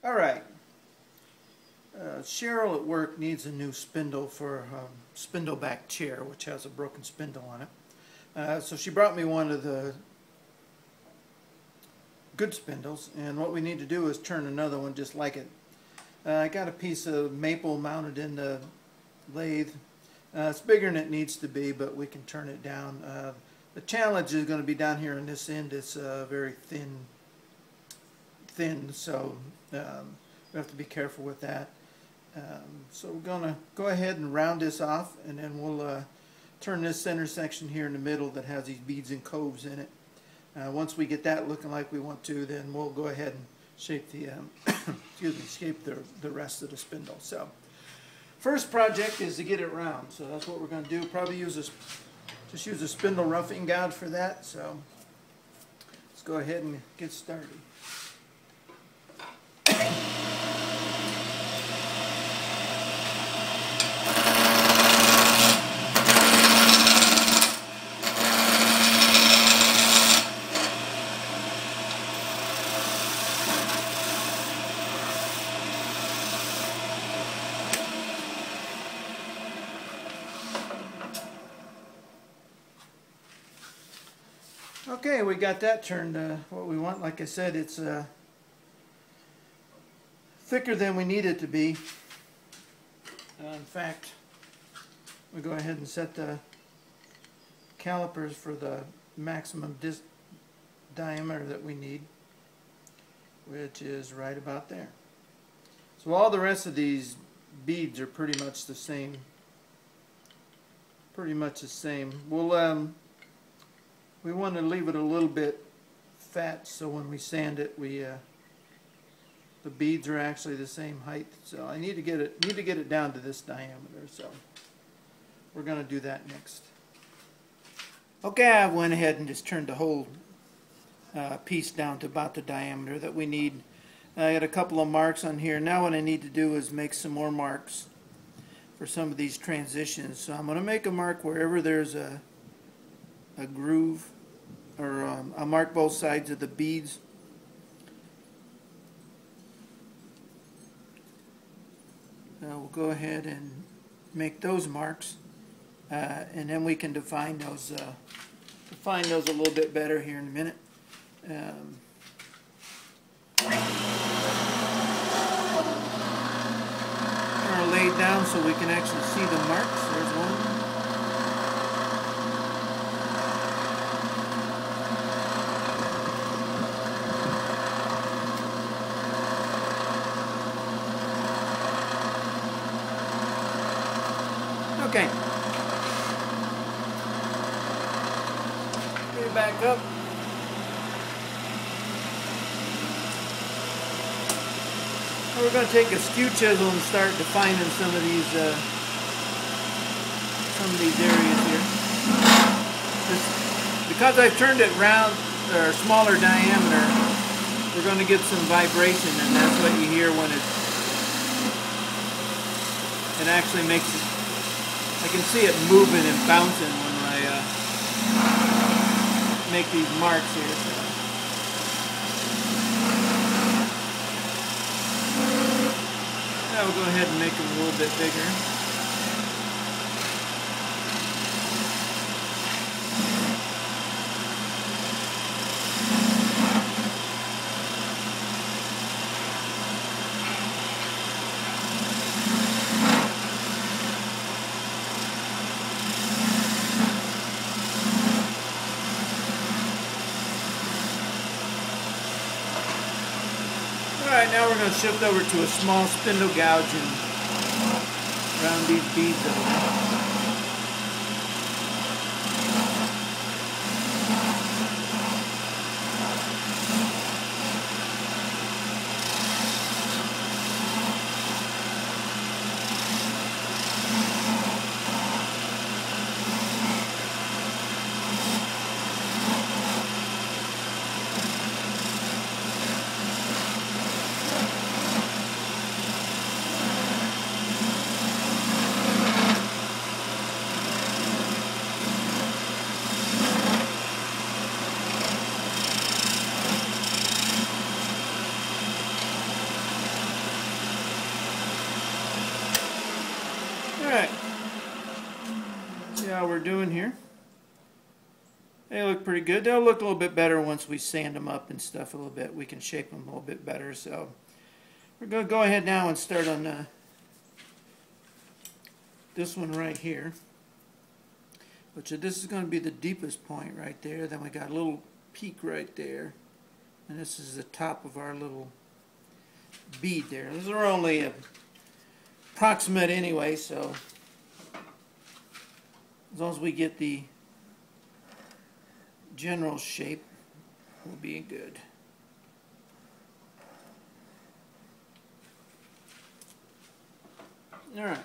Alright, Cheryl at work needs a new spindle for a spindle back chair, which has a broken spindle on it. So she brought me one of the good spindles, and what we need to do is turn another one just like it. I got a piece of maple mounted in the lathe. It's bigger than it needs to be, but we can turn it down. The challenge is going to be down here on this end. It's very thin, so we have to be careful with that. So we're going to go ahead and round this off, and then we'll turn this center section here in the middle that has these beads and coves in it. Once we get that looking like we want to, then we'll go ahead and shape the shape the rest of the spindle. So first project is to get it round. So that's what we're going to do. Probably use just use a spindle roughing gouge for that. So let's go ahead and get started. Okay, we got that turned what we want. Like I said, it's thicker than we need it to be. In fact, we go ahead and set the calipers for the maximum diameter that we need, which is right about there. So all the rest of these beads are pretty much the same. We want to leave it a little bit fat, so when we sand it, the beads are actually the same height. So I need to get it down to this diameter. So we're going to do that next. Okay, I went ahead and just turned the whole piece down to about the diameter that we need. I got a couple of marks on here. Now what I need to do is make some more marks for some of these transitions. So I'm going to make a mark wherever there's a groove, or I'll mark both sides of the beads. We'll go ahead and make those marks, and then we can define those a little bit better here in a minute. I'll lay it down so we can actually see the marks. There's one. Okay. Get it back up. Now we're going to take a skew chisel and start defining some of these areas here. Because I've turned it round or smaller diameter, we're going to get some vibration, and that's what you hear when it actually makes it. I can see it moving and bouncing when I make these marks here. Now we'll go ahead and make them a little bit bigger. Alright, now we're going to shift over to a small spindle gouge and round these beads over. They look pretty good. They'll look a little bit better once we sand them up and stuff a little bit. We can shape them a little bit better. So we're going to go ahead now and start on this one right here. Which this is going to be the deepest point right there. Then we got a little peak right there. And this is the top of our little bead there. Those are only approximate anyway, so as long as we get the general shape, we'll be good. All right.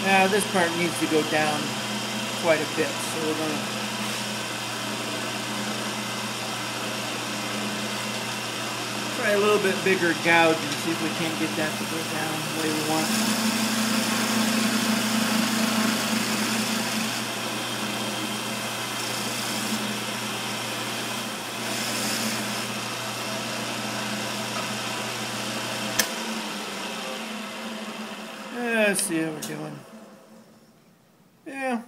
Now this part needs to go down quite a bit, so we're going to try a little bit bigger gouge and see if we can't get that to go down the way we want. Let's see how we're doing. Yeah,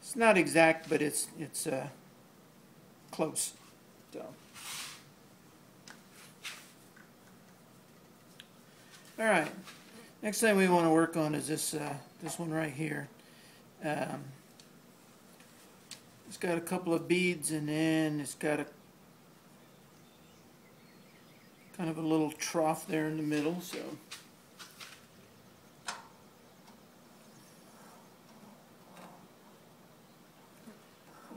it's not exact, but it's close. So, all right. Next thing we want to work on is this one right here. It's got a couple of beads, and then it's got a kind of a little trough there in the middle. So.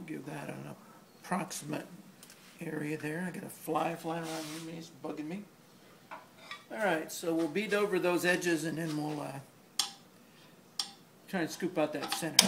Give that an approximate area there. I got a fly flying around me, it's bugging me. Alright, so we'll bead over those edges and then we'll try and scoop out that center.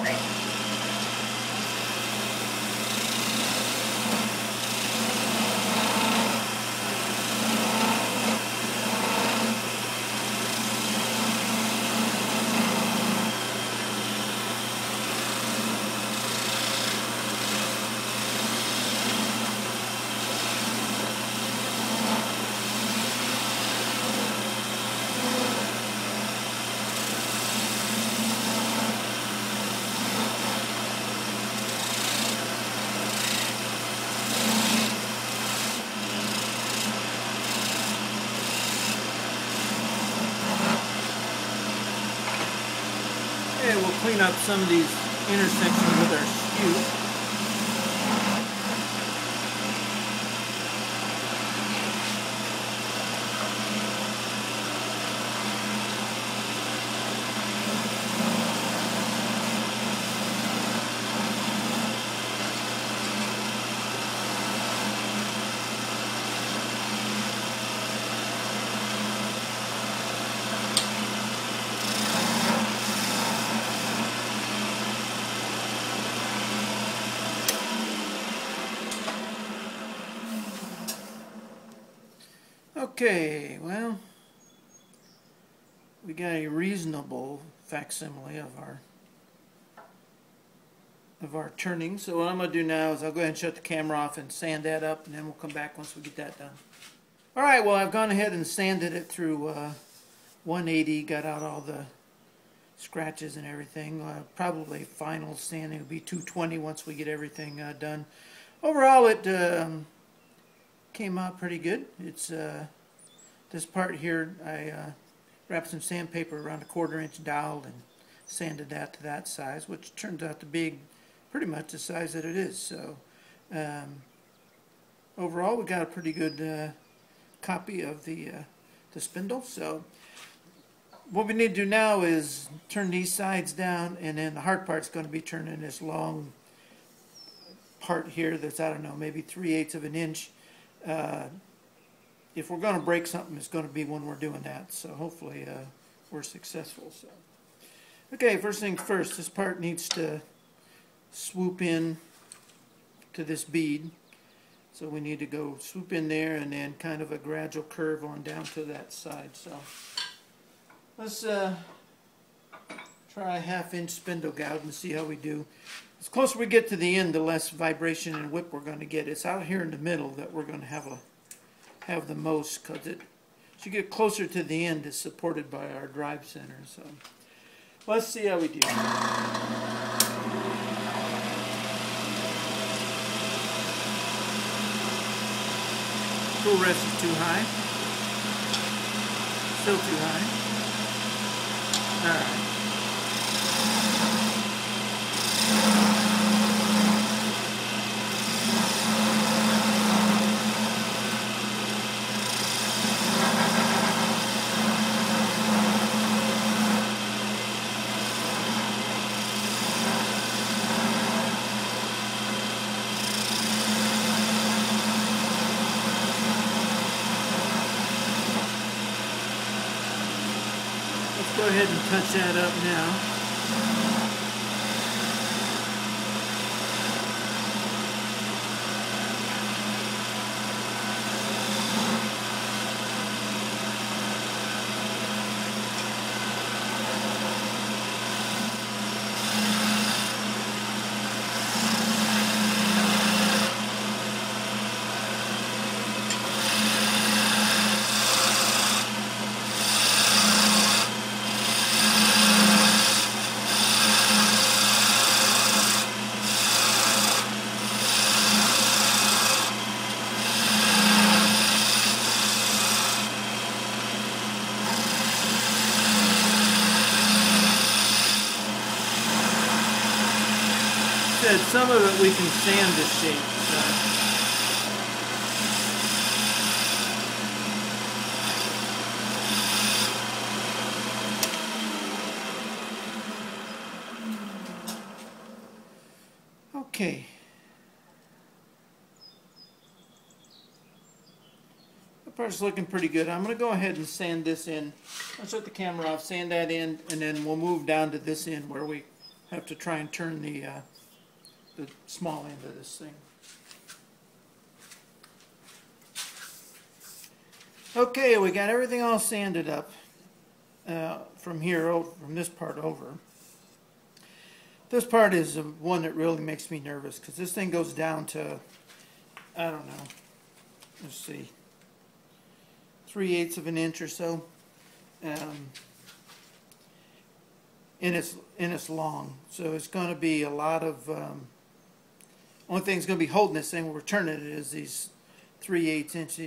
Okay, we'll clean up some of these intersections with our skew. Okay, well, we got a reasonable facsimile of our turning. So what I'm going to do now is I'll go ahead and shut the camera off and sand that up, and then we'll come back once we get that done. Alright, well, I've gone ahead and sanded it through 180, got out all the scratches and everything. Probably final sanding will be 220 once we get everything done. Overall, it came out pretty good. It's this part here, I wrapped some sandpaper around a 1/4 inch dowel and sanded that to that size, which turns out to be pretty much the size that it is. So overall, we got a pretty good copy of the spindle. So what we need to do now is turn these sides down, and then the hard part's going to be turning this long part here that's, I don't know, maybe 3/8 of an inch. If we're going to break something, it's going to be when we're doing that. So hopefully we're successful. So, okay, first things first, this part needs to swoop in to this bead. So we need to go swoop in there and then kind of a gradual curve on down to that side. So let's try a 1/2 inch spindle gouge and see how we do. The closer we get to the end, the less vibration and whip we're going to get. It's out here in the middle that we're going to have the most, because as you get closer to the end, it's supported by our drive center. So let's see how we do. Full rest is too high. Still too high. Alright. Go ahead and touch that up now. Some of it we can sand this shape. Okay. The part's looking pretty good. I'm going to go ahead and sand this in. I'll shut the camera off, sand that in, and then we'll move down to this end where we have to try and turn the small end of this thing. Okay, we got everything all sanded up from this part over. This part is the one that really makes me nervous, because this thing goes down to, I don't know, let's see, 3/8 of an inch or so. And it's long, so it's going to be a lot of only thing that's going to be holding this thing when we're turning it is these 3/8 inch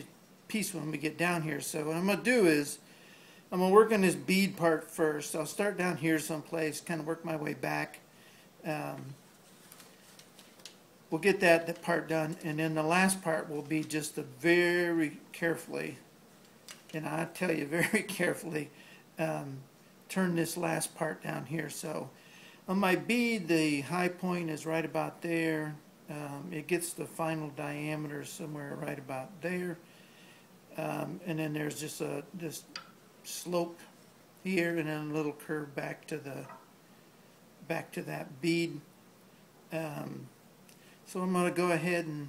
piece when we get down here. So what I'm going to do is I'm going to work on this bead part first. I'll start down here someplace, kind of work my way back. We'll get that part done, and then the last part will be just to very carefully, and I tell you very carefully, turn this last part down here. So on my bead, the high point is right about there. It gets the final diameter somewhere right about there, and then there's just this slope here, and then a little curve back to that bead. So I'm going to go ahead and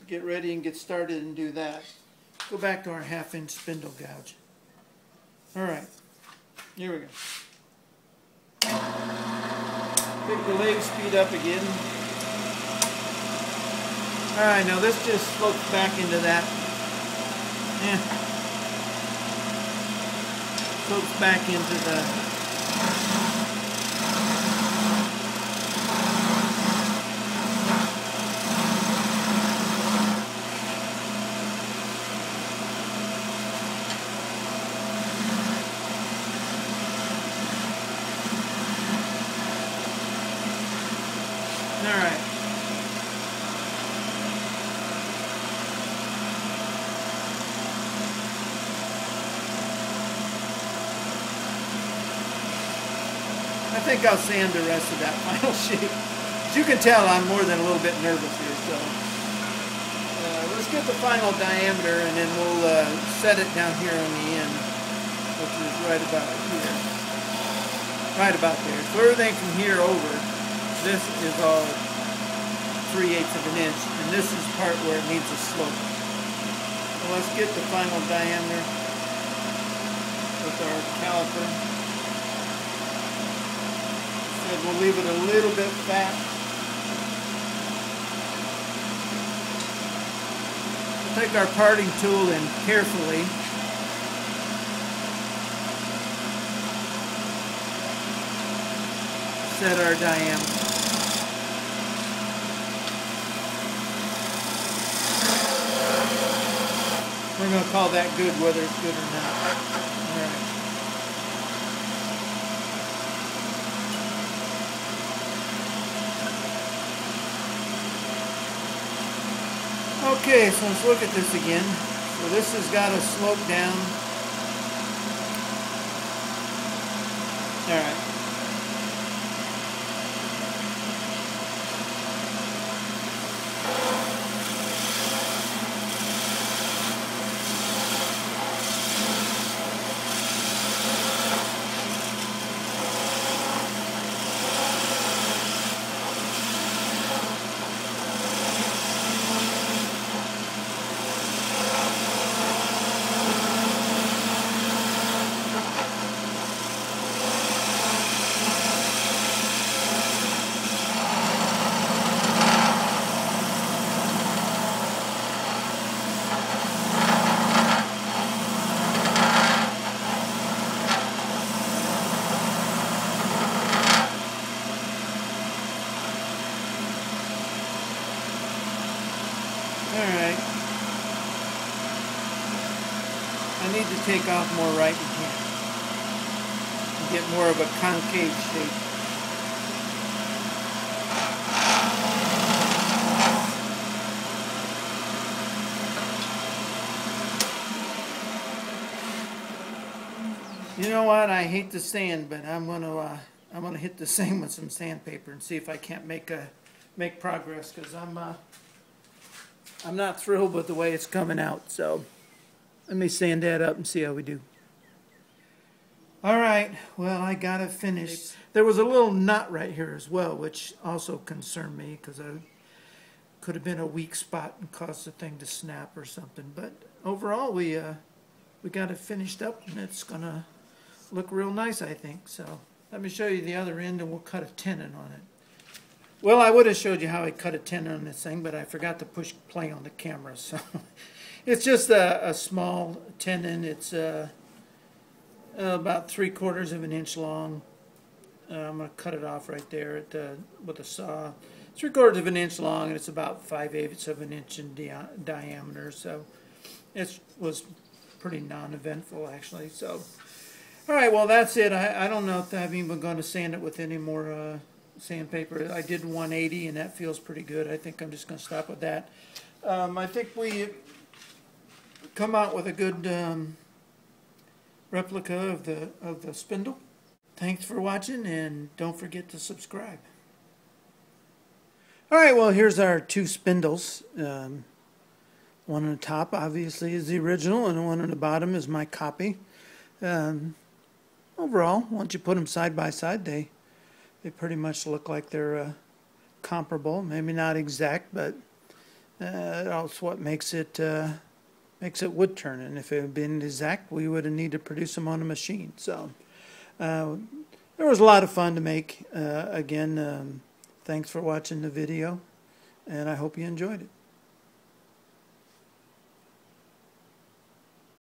get ready and get started and do that. Go back to our 1/2 inch spindle gouge. All right, here we go. Pick the leg speed up again. All right, now this just slopes back into that. Slopes back into the. Alright. I think I'll sand the rest of that final sheet. As you can tell, I'm more than a little bit nervous here, so let's get the final diameter and then we'll set it down here on the end, which is right about here. Right about there. So everything from here over, this is all 3/8 of an inch, and this is the part where it needs a slope. So let's get the final diameter with our caliper. Said we'll leave it a little bit fat. We'll take our parting tool and carefully set our diameter. We're going to call that good, whether it's good or not. All right. Okay, so let's look at this again. So this has got to slope down. All right. Alright. I need to take off more right hand and get more of a concave shape. You know what? I hate to sand, but I'm gonna hit the same with some sandpaper and see if I can't make progress, because I'm not thrilled with the way it's coming out. So let me sand that up and see how we do. All right, well, I got it finished. There was a little knot right here as well, which also concerned me, because I could have been a weak spot and caused the thing to snap or something. But overall, we got it finished up, and it's gonna look real nice, I think. So let me show you the other end, and we'll cut a tenon on it. Well, I would have showed you how I cut a tenon on this thing, but I forgot to push play on the camera. So it's just a small tenon. It's about 3/4 of an inch long. I'm going to cut it off right there with a saw. 3/4 of an inch long, and it's about 5/8 of an inch in diameter. So it was pretty non-eventful, actually. So, all right, well, that's it. I don't know if I'm even going to sand it with any more sandpaper. I did 180, and that feels pretty good. I think I'm just going to stop with that. I think we come out with a good replica of the spindle. Thanks for watching, and don't forget to subscribe. All right, well, here's our two spindles. One on the top, obviously, is the original, and the one on the bottom is my copy. Overall, once you put them side by side, they pretty much look like they're comparable. Maybe not exact, but that's what makes it wood turning. If it had been exact, we would have needed to produce them on a machine. So there was a lot of fun to make. Again, thanks for watching the video, and I hope you enjoyed it.